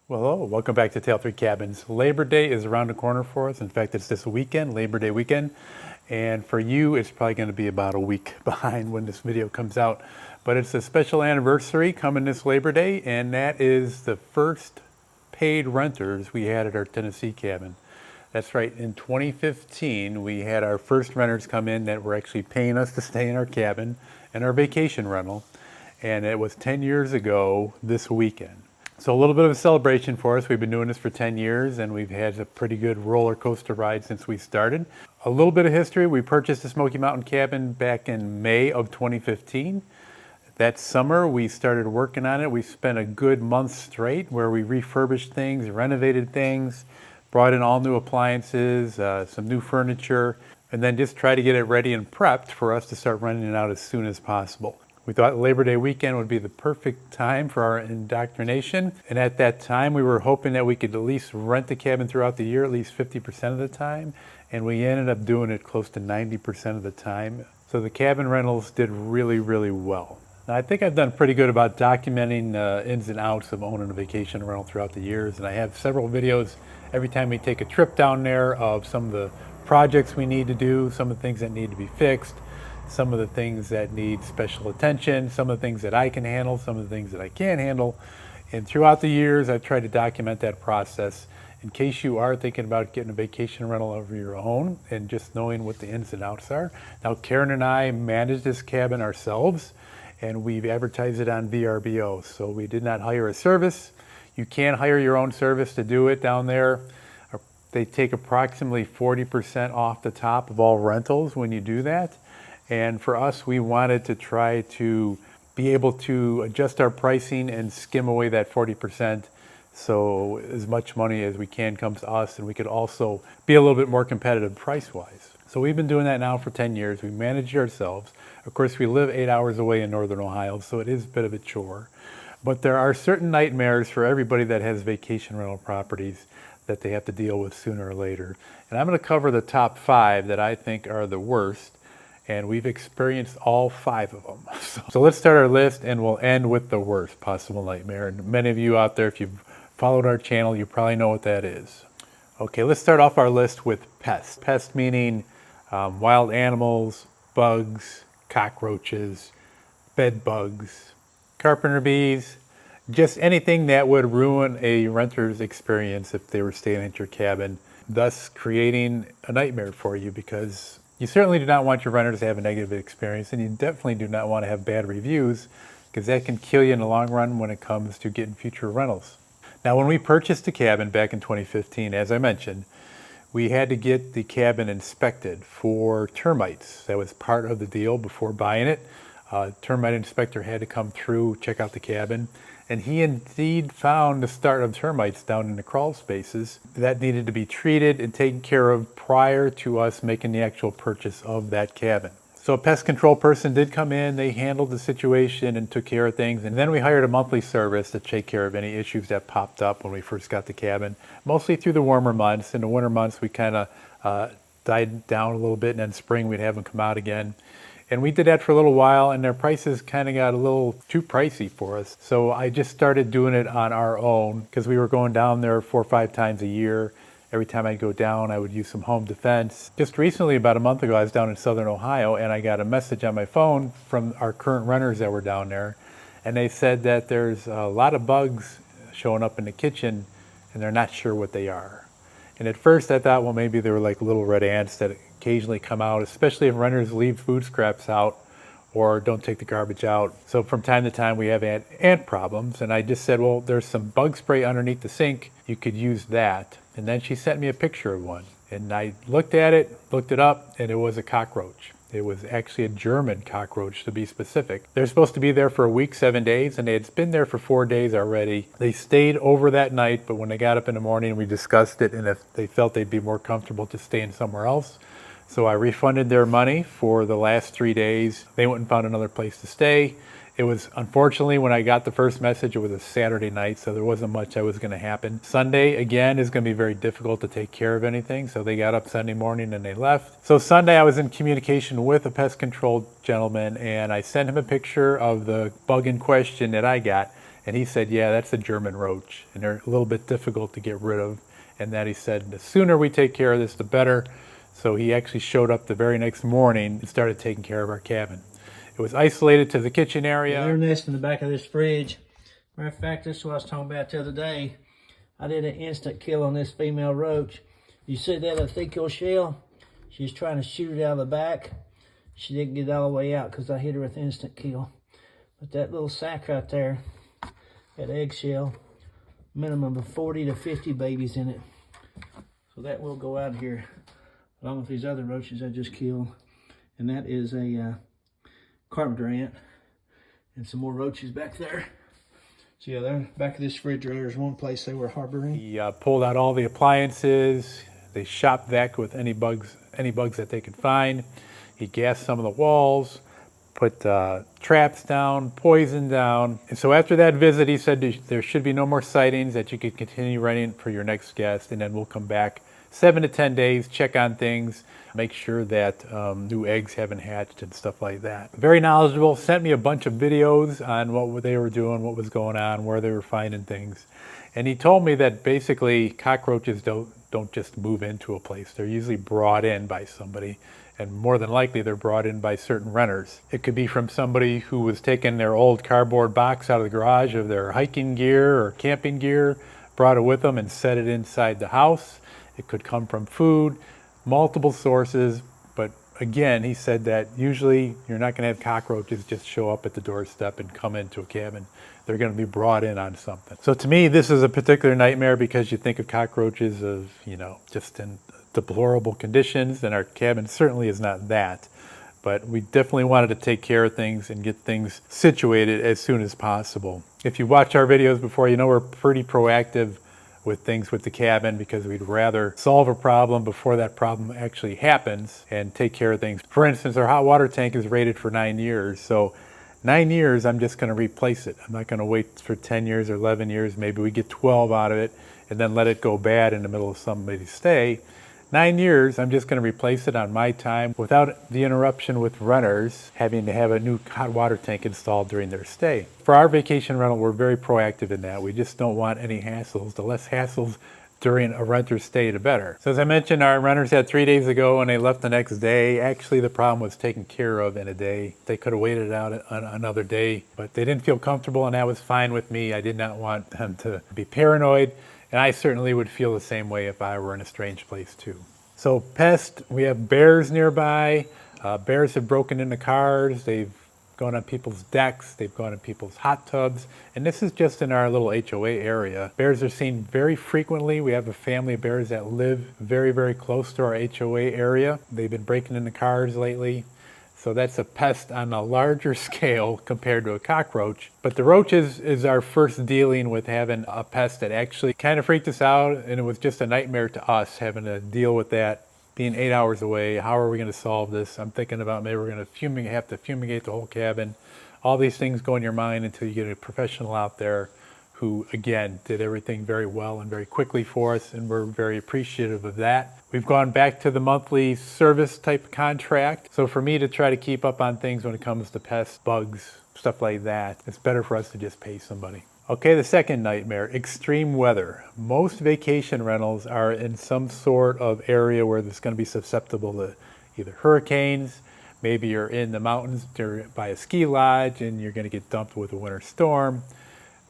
Well, hello, welcome back to Tale 3 Cabins. Labor Day is around the corner for us. In fact, it's this weekend, Labor Day weekend. And for you, it's probably going to be about a week behind when this video comes out. But it's a special anniversary coming this Labor Day, and that is the first paid renters we had at our Tennessee cabin. That's right, in 2015, we had our first renters come in that were actually paying us to stay in our cabin and our vacation rental. And it was 10 years ago this weekend. So a little bit of a celebration for us. We've been doing this for 10 years and we've had a pretty good roller coaster ride since we started. A little bit of history. We purchased the Smoky Mountain cabin back in May of 2015. That summer we started working on it. We spent a good month straight where we refurbished things, renovated things, brought in all new appliances, some new furniture, and then just tried to get it ready and prepped for us to start renting it out as soon as possible. We thought Labor Day weekend would be the perfect time for our indoctrination. And at that time, we were hoping that we could at least rent the cabin throughout the year, at least 50% of the time. And we ended up doing it close to 90% of the time. So the cabin rentals did really, really well. Now, I think I've done pretty good about documenting ins and outs of owning a vacation rental throughout the years. And I have several videos every time we take a trip down there of some of the projects we need to do, some of the things that need to be fixed, some of the things that need special attention, some of the things that I can handle, some of the things that I can't handle. And throughout the years, I've tried to document that process in case you are thinking about getting a vacation rental of your own and just knowing what the ins and outs are. Now, Karen and I manage this cabin ourselves, and we've advertised it on VRBO. So we did not hire a service. You can hire your own service to do it down there. They take approximately 40% off the top of all rentals when you do that. And for us, we wanted to try to be able to adjust our pricing and skim away that 40%. So as much money as we can comes to us, and we could also be a little bit more competitive price-wise. So we've been doing that now for 10 years. We manage it ourselves. Of course, we live 8 hours away in Northern Ohio, so it is a bit of a chore. But there are certain nightmares for everybody that has vacation rental properties that they have to deal with sooner or later. And I'm going to cover the top 5 that I think are the worst. And we've experienced all 5 of them. So let's start our list, and we'll end with the worst possible nightmare. And many of you out there, if you've followed our channel, you probably know what that is. Okay, let's start off our list with pests. Pests meaning wild animals, bugs, cockroaches, bed bugs, carpenter bees, just anything that would ruin a renter's experience if they were staying at your cabin, thus creating a nightmare for you, because you certainly do not want your renters to have a negative experience, and you definitely do not want to have bad reviews, because that can kill you in the long run when it comes to getting future rentals. Now, when we purchased the cabin back in 2015, as I mentioned, we had to get the cabin inspected for termites. That was part of the deal before buying it. Termite inspector had to come through, check out the cabin, and he indeed found the start of termites down in the crawl spaces that needed to be treated and taken care of prior to us making the actual purchase of that cabin. So a pest control person did come in, they handled the situation and took care of things, and then we hired a monthly service to take care of any issues that popped up when we first got the cabin, mostly through the warmer months. In the winter months, we kind of died down a little bit, and then spring we'd have them come out again. And we did that for a little while, and their prices kind of got a little too pricey for us. So I just started doing it on our own, because we were going down there 4 or 5 times a year. Every time I'd go down, I would use some home defense. Just recently, about a month ago, I was down in Southern Ohio, and I got a message on my phone from our current renters that were down there. And they said that there's a lot of bugs showing up in the kitchen, and they're not sure what they are. And at first I thought, well, maybe they were like little red ants that occasionally come out, especially if renters leave food scraps out or don't take the garbage out. So from time to time we have ant problems, and I just said, well, there's some bug spray underneath the sink, you could use that. And then she sent me a picture of one, and I looked at it, looked it up, and it was a cockroach. It was actually a German cockroach, to be specific. They're supposed to be there for a week, 7 days, and they had been there for 4 days already. They stayed over that night, but when they got up in the morning, we discussed it, and if they felt they'd be more comfortable just staying somewhere else. So I refunded their money for the last 3 days. They went and found another place to stay. It was, unfortunately, when I got the first message, it was a Saturday night, so there wasn't much that was going to happen. Sunday, again, is going to be very difficult to take care of anything, so they got up Sunday morning and they left. So Sunday, I was in communication with a pest control gentleman, and I sent him a picture of the bug in question that I got, And he said, yeah, that's a German roach, and they're a little bit difficult to get rid of. And that he said, the sooner we take care of this, the better. So he actually showed up the very next morning and started taking care of our cabin. It was isolated to the kitchen area. They're nesting in the back of this fridge. Matter of fact, this is what I was talking about the other day. I did an instant kill on this female roach. You see that ethical shell? She's trying to shoot it out of the back. She didn't get all the way out because I hit her with instant kill. But that little sack right there, that eggshell, minimum of 40 to 50 babies in it. So that will go out here along with these other roaches I just killed. And that is a carpenter ant and some more roaches back there. So yeah, there back of this refrigerator is one place they were harboring. He pulled out all the appliances. They shop vac with any bugs that they could find. He gassed some of the walls, put traps down, poison down. And so after that visit, he said there should be no more sightings, that you could continue running for your next guest, and then we'll come back 7 to 10 days, check on things, make sure that new eggs haven't hatched and stuff like that. Very knowledgeable, sent me a bunch of videos on what they were doing, what was going on, where they were finding things. And he told me that basically cockroaches don't just move into a place. They're usually brought in by somebody, and more than likely they're brought in by certain renters. It could be from somebody who was taking their old cardboard box out of the garage of their hiking gear or camping gear, brought it with them and set it inside the house. It could come from food, multiple sources, but again, he said that usually you're not going to have cockroaches just show up at the doorstep and come into a cabin. They're going to be brought in on something. So to me, this is a particular nightmare because you think of cockroaches of, just in deplorable conditions, and our cabin certainly is not that. But we definitely wanted to take care of things and get things situated as soon as possible. If you watch our videos before, we're pretty proactive with things with the cabin because we'd rather solve a problem before that problem actually happens and take care of things. For instance, our hot water tank is rated for 9 years. So 9 years, I'm just going to replace it. I'm not going to wait for 10 years or 11 years. Maybe we get 12 out of it and then let it go bad in the middle of somebody's stay. 9 years, I'm just going to replace it on my time without the interruption with renters having to have a new hot water tank installed during their stay. For our vacation rental, we're very proactive in that. We just don't want any hassles. The less hassles during a renter's stay, the better. So as I mentioned, our renters had 3 days ago and they left the next day. Actually, the problem was taken care of in a day. They could have waited it out another day, but they didn't feel comfortable, and that was fine with me. I did not want them to be paranoid. And I certainly would feel the same way if I were in a strange place too. So pests, we have bears nearby. Bears have broken into cars. They've gone on people's decks. They've gone in people's hot tubs. And this is just in our little HOA area. Bears are seen very frequently. We have a family of bears that live very, very close to our HOA area. They've been breaking into cars lately. So that's a pest on a larger scale compared to a cockroach. But the roaches is our first dealing with having a pest that actually kind of freaked us out, and it was just a nightmare to us having to deal with that, being 8 hours away. How are we going to solve this? I'm thinking about maybe we're going to have to fumigate the whole cabin. All these things go in your mind until you get a professional out there who, again, did everything very well and very quickly for us, and we're very appreciative of that. We've gone back to the monthly service type contract. So for me to try to keep up on things when it comes to pests, bugs, stuff like that, it's better for us to just pay somebody. Okay, the second nightmare, extreme weather. Most vacation rentals are in some sort of area where it's going to be susceptible to either hurricanes, maybe you're in the mountains by a ski lodge and you're going to get dumped with a winter storm.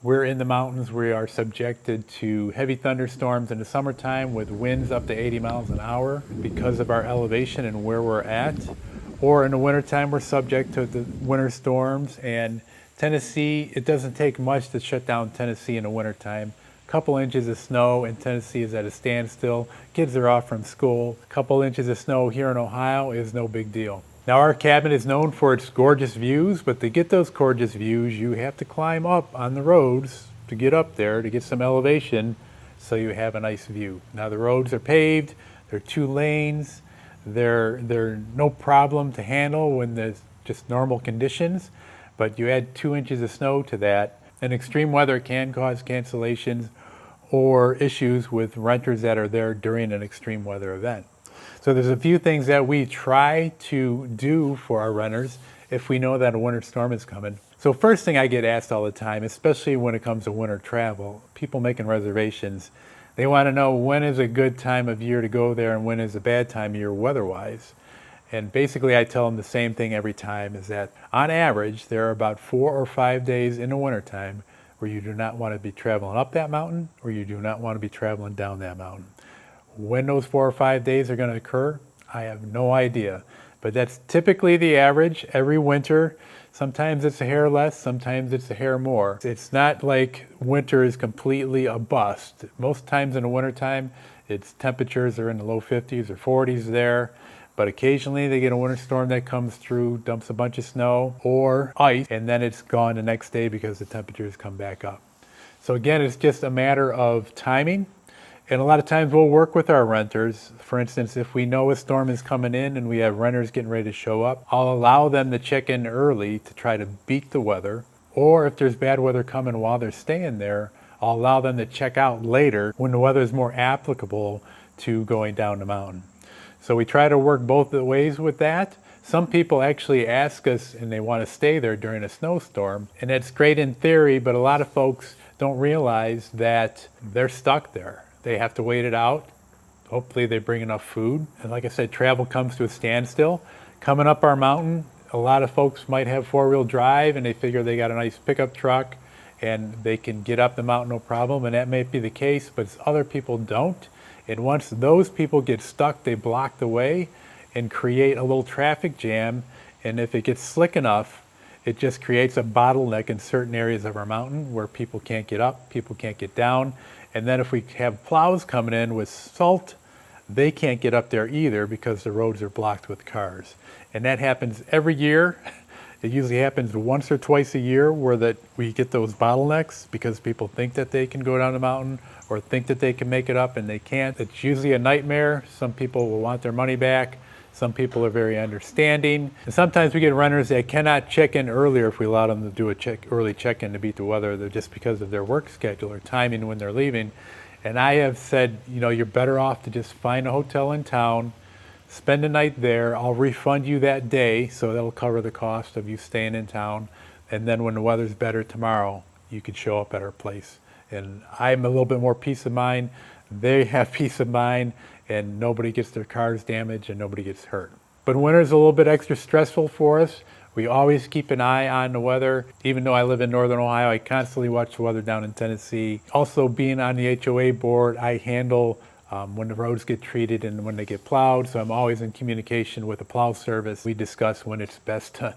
We're in the mountains. We are subjected to heavy thunderstorms in the summertime with winds up to 80 miles an hour because of our elevation and where we're at. Or in the wintertime, we're subject to the winter storms. And Tennessee, it doesn't take much to shut down Tennessee in the wintertime. A couple inches of snow in Tennessee is at a standstill. Kids are off from school. A couple inches of snow here in Ohio is no big deal. Now our cabin is known for its gorgeous views, but to get those gorgeous views, you have to climb up on the roads to get up there to get some elevation so you have a nice view. Now the roads are paved, they're 2 lanes, they're no problem to handle when there's just normal conditions, but you add 2 inches of snow to that, and extreme weather can cause cancellations or issues with renters that are there during an extreme weather event. So there's a few things that we try to do for our renters if we know that a winter storm is coming. So first thing I get asked all the time, especially when it comes to winter travel, people making reservations, they want to know when is a good time of year to go there and when is a bad time of year weather-wise. And basically I tell them the same thing every time, is that on average there are about 4 or 5 days in the wintertime where you do not want to be traveling up that mountain or you do not want to be traveling down that mountain. When those 4 or 5 days are going to occur, I have no idea. But that's typically the average every winter. Sometimes it's a hair less, sometimes it's a hair more. It's not like winter is completely a bust. Most times in the wintertime, its temperatures are in the low 50s or 40s there. But occasionally they get a winter storm that comes through, dumps a bunch of snow or ice, and then it's gone the next day because the temperatures come back up. So again, it's just a matter of timing. And a lot of times we'll work with our renters. For instance, if we know a storm is coming in and we have renters getting ready to show up, I'll allow them to check in early to try to beat the weather. Or if there's bad weather coming while they're staying there, I'll allow them to check out later when the weather is more applicable to going down the mountain. So we try to work both the ways with that. Some people actually ask us and they want to stay there during a snowstorm. And that's great in theory, but a lot of folks don't realize that they're stuck there. They have to wait it out. Hopefully they bring enough food. And like I said, travel comes to a standstill. Coming up our mountain, a lot of folks might have four-wheel drive and they figure they got a nice pickup truck and they can get up the mountain no problem, and that may be the case, but other people don't. And once those people get stuck, they block the way and create a little traffic jam. And if it gets slick enough, it just creates a bottleneck in certain areas of our mountain where people can't get up, people can't get down. And then if we have plows coming in with salt, they can't get up there either because the roads are blocked with cars. And that happens every year. It usually happens once or twice a year where we get those bottlenecks because people think that they can go down the mountain or think that they can make it up and they can't. It's usually a nightmare. Some people will want their money back. Some people are very understanding. And sometimes we get renters that cannot check in earlier if we allow them to do early check-in to beat the weather. They're just because of their work schedule or timing when they're leaving. And I have said, you're better off to just find a hotel in town, spend the night there. I'll refund you that day, so that'll cover the cost of you staying in town. And then when the weather's better tomorrow, you could show up at our place. And I'm a little bit more peace of mind. They have peace of mind, and nobody gets their cars damaged and nobody gets hurt. But winter's a little bit extra stressful for us. We always keep an eye on the weather. Even though I live in Northern Ohio, I constantly watch the weather down in Tennessee. Also, being on the HOA board, I handle when the roads get treated and when they get plowed, so I'm always in communication with the plow service. We discuss when it's best to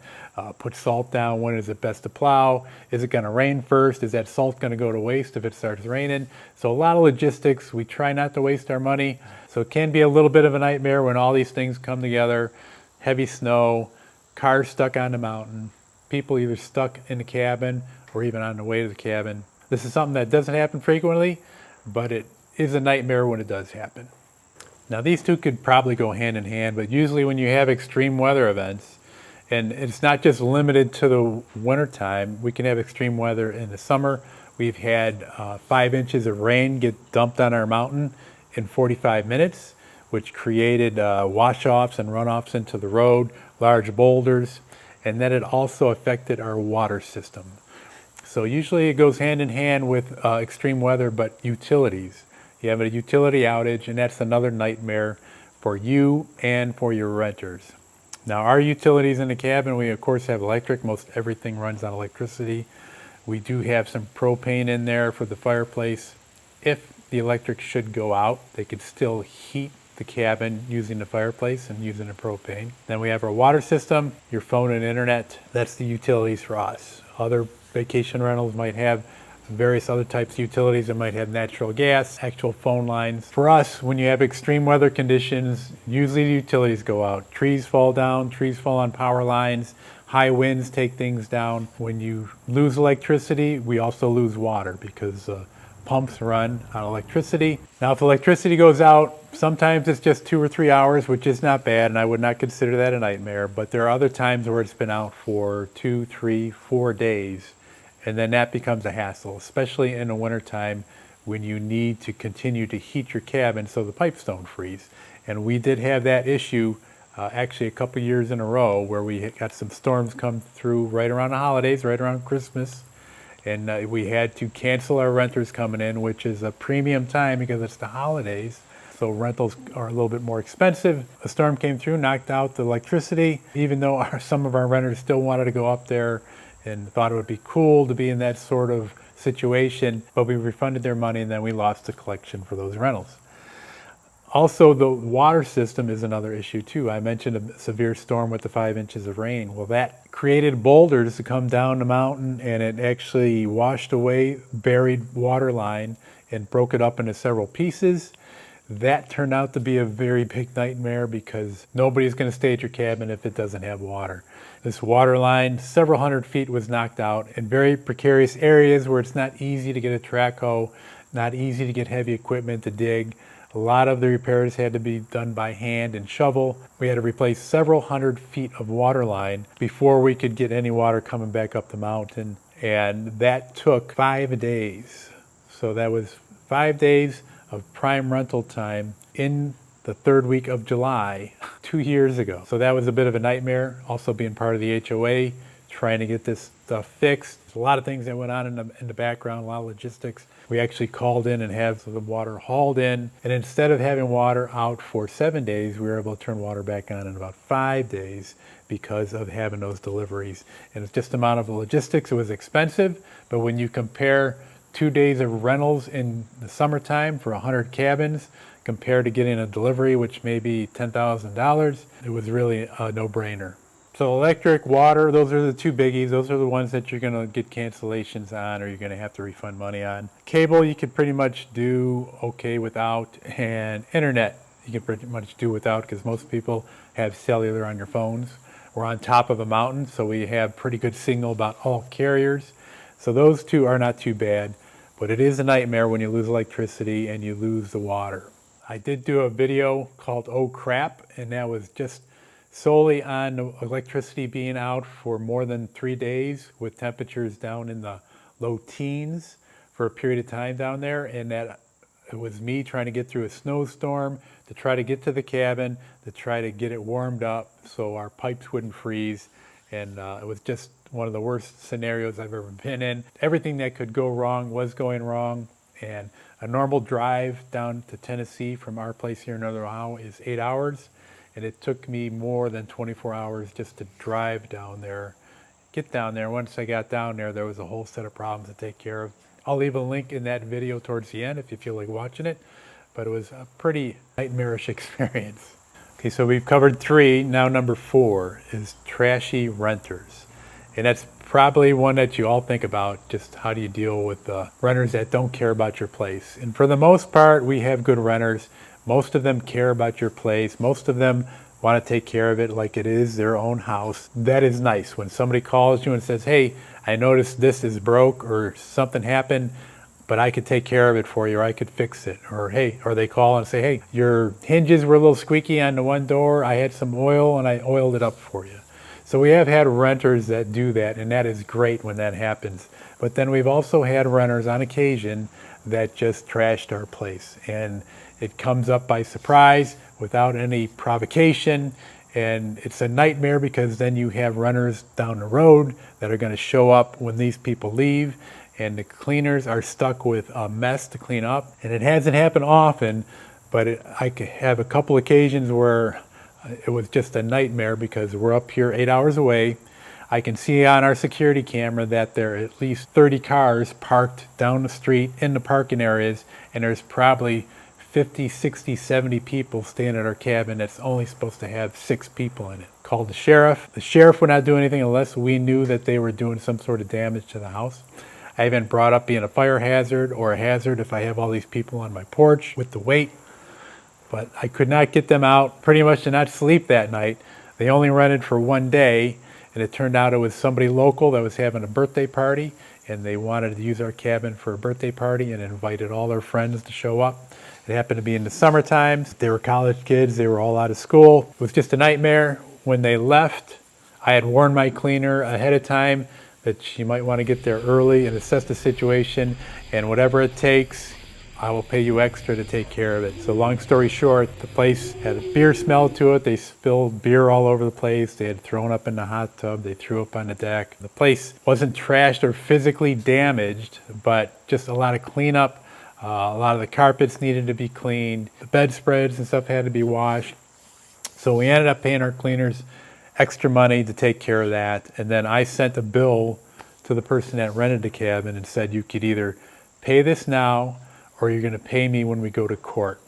put salt down, when is it best to plow, is it going to rain first, is that salt going to go to waste if it starts raining. So a lot of logistics. We try not to waste our money, so it can be a little bit of a nightmare when all these things come together. Heavy snow, cars stuck on the mountain, people either stuck in the cabin or even on the way to the cabin. This is something that doesn't happen frequently, but it is a nightmare when it does happen. Now these two could probably go hand in hand, but usually when you have extreme weather events, and it's not just limited to the winter time, we can have extreme weather in the summer. We've had 5 inches of rain get dumped on our mountain in 45 minutes, which created wash-offs and runoffs into the road, large boulders, and then it also affected our water system. So usually it goes hand in hand with extreme weather, but utilities. You have a utility outage, and that's another nightmare for you and for your renters. Now, our utilities in the cabin, we of course have electric. Most everything runs on electricity. We do have some propane in there for the fireplace. If the electric should go out, they could still heat the cabin using the fireplace and using the propane. Then we have our water system, your phone and internet. That's the utilities for us. Other vacation rentals might have various other types of utilities that might have natural gas, actual phone lines. For us, when you have extreme weather conditions, usually the utilities go out. Trees fall down, trees fall on power lines, high winds take things down. When you lose electricity, we also lose water because pumps run on electricity. Now, if electricity goes out, sometimes it's just 2 or 3 hours, which is not bad, and I would not consider that a nightmare, but there are other times where it's been out for 2, 3, 4 days. And then that becomes a hassle, especially in the wintertime when you need to continue to heat your cabin so the pipes don't freeze. And we did have that issue actually a couple years in a row where we got some storms come through right around the holidays, right around Christmas. And we had to cancel our renters coming in, which is a premium time because it's the holidays. So rentals are a little bit more expensive. A storm came through, knocked out the electricity, even though some of our renters still wanted to go up there and thought it would be cool to be in that sort of situation, but we refunded their money and then we lost the collection for those rentals. Also, the water system is another issue too. I mentioned a severe storm with the 5 inches of rain. Well, that created boulders to come down the mountain, and it actually washed away buried water line and broke it up into several pieces. That turned out to be a very big nightmare because nobody's going to stay at your cabin if it doesn't have water. This water line, several hundred feet, was knocked out in very precarious areas where it's not easy to get a track hoe, not easy to get heavy equipment to dig. A lot of the repairs had to be done by hand and shovel. We had to replace several hundred feet of water line before we could get any water coming back up the mountain. And that took 5 days. So that was 5 days of prime rental time in the third week of July 2 years ago. So that was a bit of a nightmare. Also being part of the HOA, trying to get this stuff fixed. There's a lot of things that went on in the background, a lot of logistics. We actually called in and had the water hauled in. And instead of having water out for 7 days, we were able to turn water back on in about 5 days because of having those deliveries. And it's just the amount of logistics. It was expensive, but when you compare 2 days of rentals in the summertime for 100 cabins compared to getting a delivery, which may be $10,000, it was really a no-brainer. So electric, water, those are the two biggies. Those are the ones that you're going to get cancellations on or you're going to have to refund money on. Cable you can pretty much do okay without, and internet you can pretty much do without because most people have cellular on your phones. We're on top of a mountain, so we have pretty good signal about all carriers. So those two are not too bad, but it is a nightmare when you lose electricity and you lose the water. I did do a video called Oh Crap, and that was just solely on electricity being out for more than 3 days with temperatures down in the low teens for a period of time down there. And that it was me trying to get through a snowstorm to try to get to the cabin, to try to get it warmed up so our pipes wouldn't freeze. And it was just one of the worst scenarios I've ever been in. Everything that could go wrong was going wrong. And a normal drive down to Tennessee from our place here in Northern Ohio is 8 hours. And it took me more than 24 hours just to drive down there, get down there. Once I got down there, there was a whole set of problems to take care of. I'll leave a link in that video towards the end if you feel like watching it, but it was a pretty nightmarish experience. Okay, so we've covered 3. Now number 4 is trashy renters. And that's probably one that you all think about, just how do you deal with renters that don't care about your place. And for the most part, we have good renters. Most of them care about your place. Most of them want to take care of it like it is their own house. That is nice. When somebody calls you and says, hey, I noticed this is broke or something happened, but I could take care of it for you, or I could fix it. Or hey, or they call and say, hey, your hinges were a little squeaky on the one door. I had some oil and I oiled it up for you. So we have had renters that do that, and that is great when that happens. But then we've also had renters on occasion that just trashed our place. And it comes up by surprise without any provocation, and it's a nightmare because then you have renters down the road that are going to show up when these people leave, and the cleaners are stuck with a mess to clean up. And it hasn't happened often, but I could have a couple occasions where it was just a nightmare because we're up here 8 hours away. I can see on our security camera that there are at least 30 cars parked down the street in the parking areas, and there's probably 50, 60, 70 people staying at our cabin that's only supposed to have 6 people in it. Called the sheriff. The sheriff would not do anything unless we knew that they were doing some sort of damage to the house. I even brought up being a fire hazard or a hazard if I have all these people on my porch with the weight. But I could not get them out. Pretty much did not sleep that night. They only rented for 1 day, and it turned out it was somebody local that was having a birthday party, and they wanted to use our cabin for a birthday party and invited all their friends to show up. It happened to be in the summer times. They were college kids. They were all out of school. It was just a nightmare. When they left, I had warned my cleaner ahead of time that she might want to get there early and assess the situation, and whatever it takes, I will pay you extra to take care of it. So long story short, the place had a beer smell to it. They spilled beer all over the place. They had thrown up in the hot tub. They threw up on the deck. The place wasn't trashed or physically damaged, but just a lot of cleanup. A lot of the carpets needed to be cleaned. The bedspreads and stuff had to be washed. So we ended up paying our cleaners extra money to take care of that. And then I sent a bill to the person that rented the cabin and said, you could either pay this now or you're going to pay me when we go to court.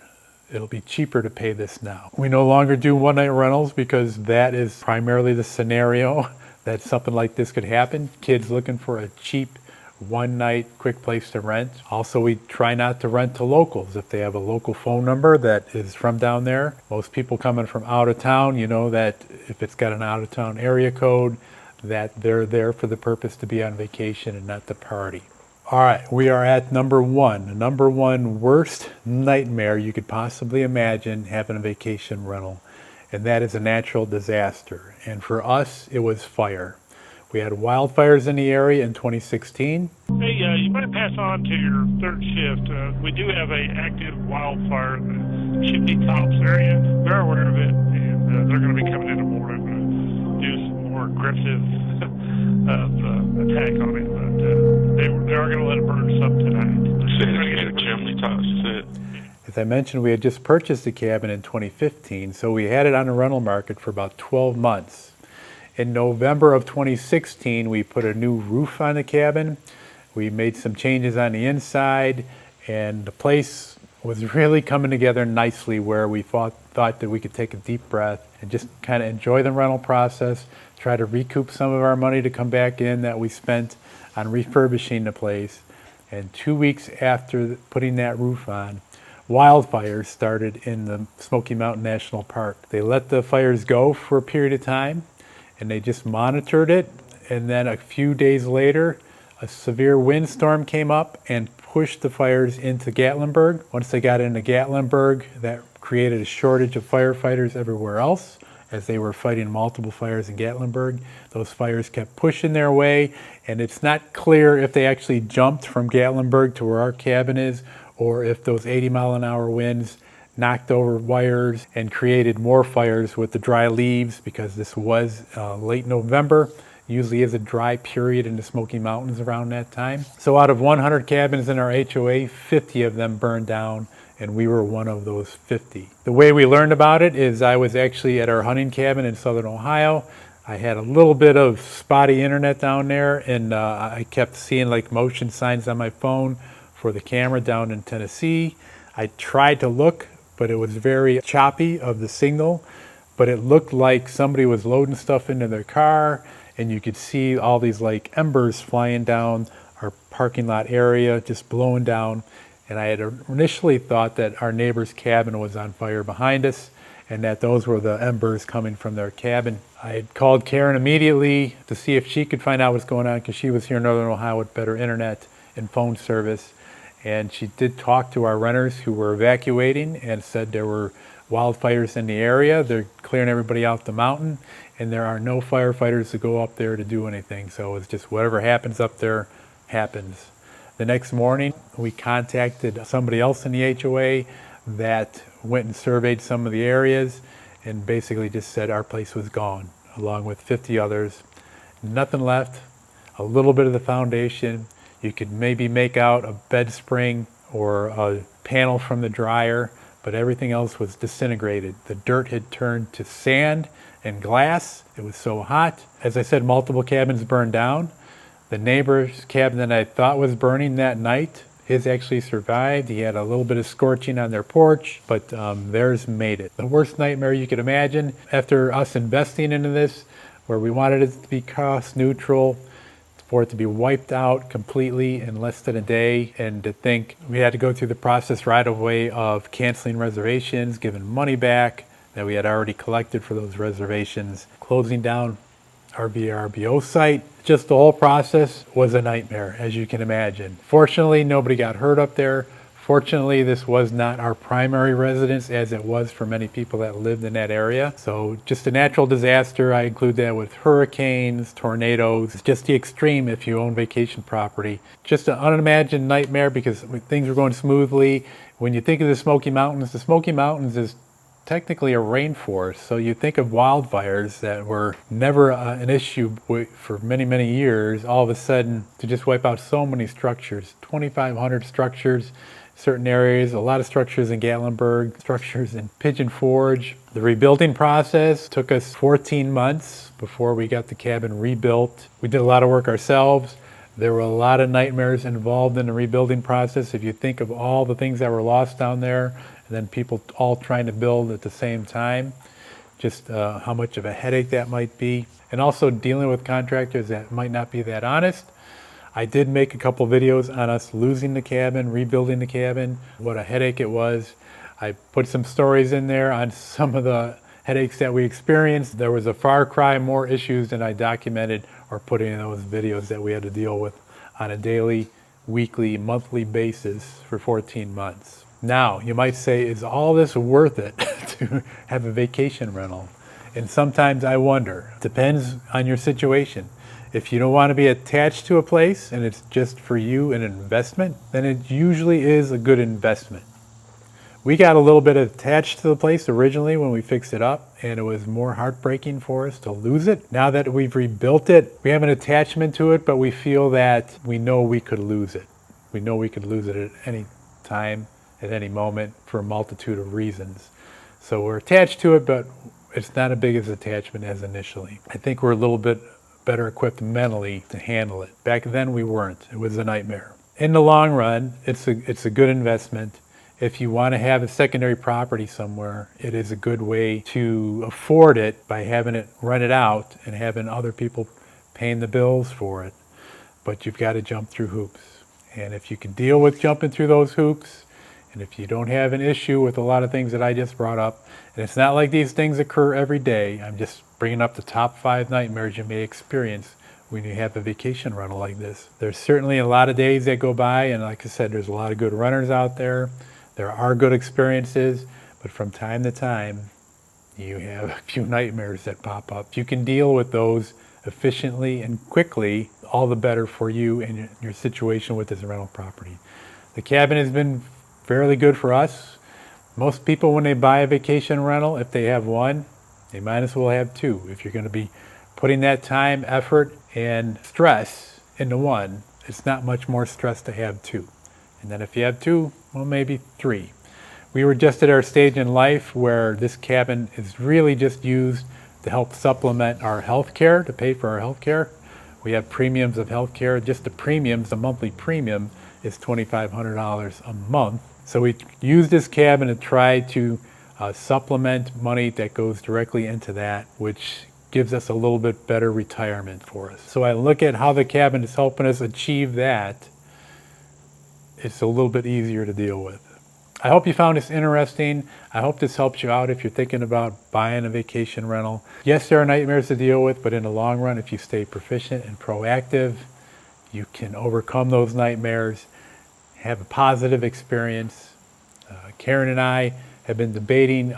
It'll be cheaper to pay this now. We no longer do one-night rentals because that is primarily the scenario that something like this could happen. Kids looking for a cheap one-night quick place to rent. Also, we try not to rent to locals. If they have a local phone number that is from down there, most people coming from out of town, you know that if it's got an out-of-town area code, that they're there for the purpose to be on vacation and not to party. All right, we are at number one worst nightmare you could possibly imagine having a vacation rental, and that is a natural disaster. And for us, it was fire. We had wildfires in the area in 2016. Hey, you might pass on to your third shift. We do have a active wildfire in the Chimney Tops area. They're aware of it, and they're going to be coming in the morning to do some more aggressive attack on it. But they are going to let it burn some tonight. Chimney Tops, you said? As I mentioned, we had just purchased the cabin in 2015, so we had it on the rental market for about 12 months. In November of 2016, we put a new roof on the cabin. We made some changes on the inside, and the place was really coming together nicely where we thought that we could take a deep breath and just kind of enjoy the rental process, try to recoup some of our money to come back in that we spent on refurbishing the place. And 2 weeks after putting that roof on, wildfires started in the Smoky Mountain National Park. They let the fires go for a period of time, and they just monitored it. And then a few days later, a severe windstorm came up and pushed the fires into Gatlinburg. Once they got into Gatlinburg, that created a shortage of firefighters everywhere else as they were fighting multiple fires in Gatlinburg. Those fires kept pushing their way, and it's not clear if they actually jumped from Gatlinburg to where our cabin is, or if those 80-mile-an-hour winds knocked over wires and created more fires with the dry leaves, because this was late November. Usually is a dry period in the Smoky Mountains around that time. So out of 100 cabins in our HOA, 50 of them burned down, and we were one of those 50. The way we learned about it is I was actually at our hunting cabin in southern Ohio. I had a little bit of spotty internet down there, and I kept seeing like motion signs on my phone for the camera down in Tennessee. I tried to look, but it was very choppy of the signal, but it looked like somebody was loading stuff into their car, and you could see all these like embers flying down our parking lot area, just blowing down. And I had initially thought that our neighbor's cabin was on fire behind us, and that those were the embers coming from their cabin. I had called Karen immediately to see if she could find out what's going on, because she was here in northern Ohio with better internet and phone service. And she did talk to our renters who were evacuating and said there were wildfires in the area. They're clearing everybody out the mountain, and there are no firefighters to go up there to do anything. So it's just whatever happens up there happens. The next morning, we contacted somebody else in the HOA that went and surveyed some of the areas and basically just said our place was gone, along with 50 others. Nothing left, a little bit of the foundation. You could maybe make out a bed spring or a panel from the dryer, but everything else was disintegrated. The dirt had turned to sand and glass. It was so hot. As I said, multiple cabins burned down. The neighbor's cabin that I thought was burning that night, his actually survived. He had a little bit of scorching on their porch, but theirs made it. The worst nightmare you could imagine. After us investing into this, where we wanted it to be cost neutral, for it to be wiped out completely in less than a day, and to think we had to go through the process right away of canceling reservations, giving money back that we had already collected for those reservations, closing down our VRBO site. Just the whole process was a nightmare, as you can imagine. Fortunately, nobody got hurt up there. Fortunately, this was not our primary residence as it was for many people that lived in that area. So just a natural disaster. I include that with hurricanes, tornadoes, just the extreme if you own vacation property. Just an unimagined nightmare because things were going smoothly. When you think of the Smoky Mountains is technically a rainforest. So you think of wildfires that were never an issue for many, many years, all of a sudden to just wipe out so many structures, 2,500 structures, certain areas, a lot of structures in Gatlinburg, structures in Pigeon Forge. The rebuilding process took us 14 months before we got the cabin rebuilt. We did a lot of work ourselves. There were a lot of nightmares involved in the rebuilding process. If you think of all the things that were lost down there, and then people all trying to build at the same time, just how much of a headache that might be. And also dealing with contractors that might not be that honest. I did make a couple videos on us losing the cabin, rebuilding the cabin, what a headache it was. I put some stories in there on some of the headaches that we experienced. There was a far cry more issues than I documented or put in those videos that we had to deal with on a daily, weekly, monthly basis for 14 months. Now, you might say, is all this worth it to have a vacation rental? And sometimes I wonder. Depends on your situation. If you don't want to be attached to a place and it's just for you an investment, then it usually is a good investment. We got a little bit attached to the place originally when we fixed it up, and it was more heartbreaking for us to lose it. Now that we've rebuilt it, we have an attachment to it, but we feel that we know we could lose it. We know we could lose it at any time, at any moment, for a multitude of reasons. So we're attached to it, but it's not as big as attachment as initially. I think we're a little bit better equipped mentally to handle it. Back then we weren't. It was a nightmare. In the long run, it's a good investment. If you want to have a secondary property somewhere, it is a good way to afford it by having it rented out and having other people paying the bills for it. But you've got to jump through hoops. And if you can deal with jumping through those hoops, and if you don't have an issue with a lot of things that I just brought up, and it's not like these things occur every day, I'm just bringing up the top 5 nightmares you may experience when you have a vacation rental like this. There's certainly a lot of days that go by, and like I said, there's a lot of good renters out there. There are good experiences, but from time to time, you have a few nightmares that pop up. If you can deal with those efficiently and quickly, all the better for you and your situation with this rental property. The cabin has been fairly good for us. Most people, when they buy a vacation rental, if they have one, they might as well have 2. If you're going to be putting that time, effort, and stress into one, it's not much more stress to have 2. And then if you have 2, well, maybe 3. We were just at our stage in life where this cabin is really just used to help supplement our health care, to pay for our health care. We have premiums of health care. Just the premiums, the monthly premium is $2,500 a month. So we use this cabin to try to supplement money that goes directly into that, which gives us a little bit better retirement for us. So I look at how the cabin is helping us achieve that. It's a little bit easier to deal with. I hope you found this interesting. I hope this helps you out if you're thinking about buying a vacation rental. Yes, there are nightmares to deal with, but in the long run, if you stay proficient and proactive, you can overcome those nightmares, have a positive experience. Karen and I have been debating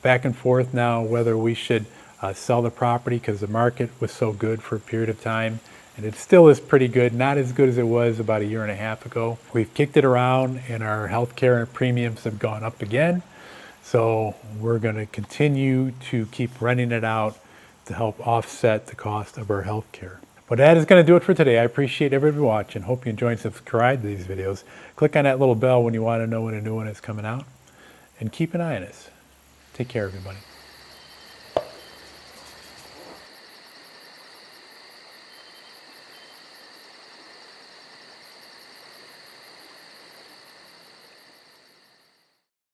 back and forth now whether we should sell the property because the market was so good for a period of time. And it still is pretty good, not as good as it was about 1.5 years ago. We've kicked it around and our health care premiums have gone up again. So we're going to continue to keep renting it out to help offset the cost of our health care. But that is going to do it for today. I appreciate everybody watching. Hope you enjoy and subscribe to these videos. Click on that little bell when you want to know when a new one is coming out. And keep an eye on us. Take care, everybody.